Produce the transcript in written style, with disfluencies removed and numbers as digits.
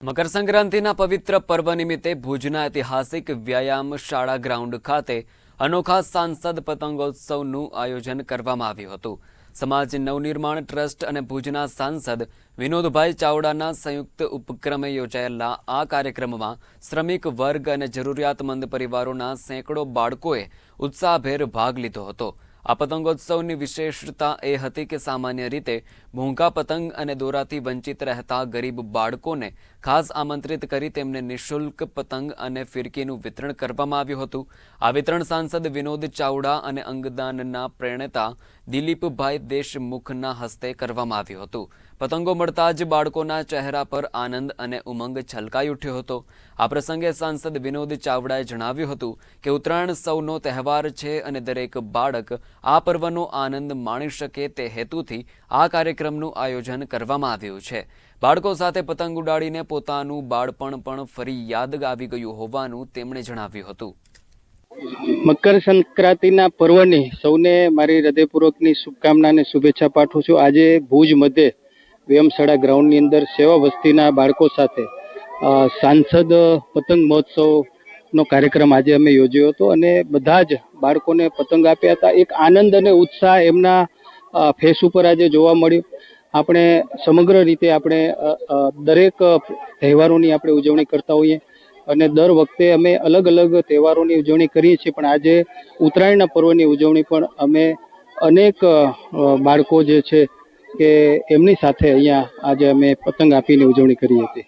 મકર સંક્રાંતિના પવિત્ર પર્વ નિમિત્તે ભુજના ઐતિહાસિક વ્યાયામ શાળા ગ્રાઉન્ડ ખાતે અનોખા સાંસદ પતંગોત્સવનું આયોજન કરવામાં આવ્યું હતું। સમાજ નવનિર્માણ ટ્રસ્ટ અને ભુજના સાંસદ વિનોદભાઈ ચાવડાના સંયુક્ત ઉપક્રમે યોજાયેલા આ કાર્યક્રમમાં શ્રમિક વર્ગ અને જરૂરિયાતમંદ પરિવારોના સેંકડો બાળકોએ ઉત્સાહભેર ભાગ લીધો હતો। આ પતંગોત્સવની વિશેષતા એ હતી કે સામાન્ય રીતે મોંઘા પતંગ અને દોરાથી વંચિત રહેતા ગરીબ બાળકોને ખાસ આમંત્રિત કરી તેમને નિઃશુલ્ક પતંગ અને ફિરકીનું વિતરણ કરવામાં આવ્યું હતું। આ વિતરણ સાંસદ વિનોદ ચાવડા અને અંગદાનના પ્રણેતા દિલીપભાઈ દેશમુખના હસ્તે કરવામાં આવ્યું હતું। પતંગો મળતા જ બાળકોના ચહેરા પર આનંદ અને ઉમંગ છલકાઈ ઉઠ્યો હતો। આ પ્રસંગે સાંસદ વિનોદ ચાવડાએ જણાવ્યું હતું કે ઉત્તરાયણ સૌનો તહેવાર છે અને દરેક બાળક આ પર્વનો આનંદ માણી શકે તે હેતુથી આ કાર્યક્રમનું આયોજન કરવામાં આવ્યું છે। બાળકો સાથે પતંગ ઉડાડીને પોતાનું બાળપણ પણ ફરી યાદ આવી ગયું હોવાનું તેમણે જણાવ્યું હતું। મકર સંક્રાંતિના પર્વની સૌને મારી હૃદયપૂર્વકની શુભકામના અને શુભેચ્છા પાઠવું છું। આજે ભુજ મધ્યે વ્યાયામશાળા ગ્રાઉન્ડની અંદર સેવા વસ્તીના બાળકો સાથે સાંસદ પતંગ મહોત્સવનો કાર્યક્રમ આજે અમે યોજ્યો હતો અને બધા જ બાળકોને પતંગ આપ્યા હતા। એક આનંદ અને ઉત્સાહ એમના ફેસ ઉપર આજે જોવા મળ્યો। આપણે સમગ્ર રીતે આપણે દરેક તહેવારોની આપણે ઉજવણી કરતા હોઈએ અને દર વખતે અમે અલગ અલગ તહેવારોની ઉજવણી કરીએ છીએ, પણ આજે ઉત્તરાયણના પર્વની ઉજવણી પણ અમે અનેક બાળકો જે છે કે એમની સાથે અહીંયા આજે અમે પતંગ આપીને ઉજવણી કરી હતી।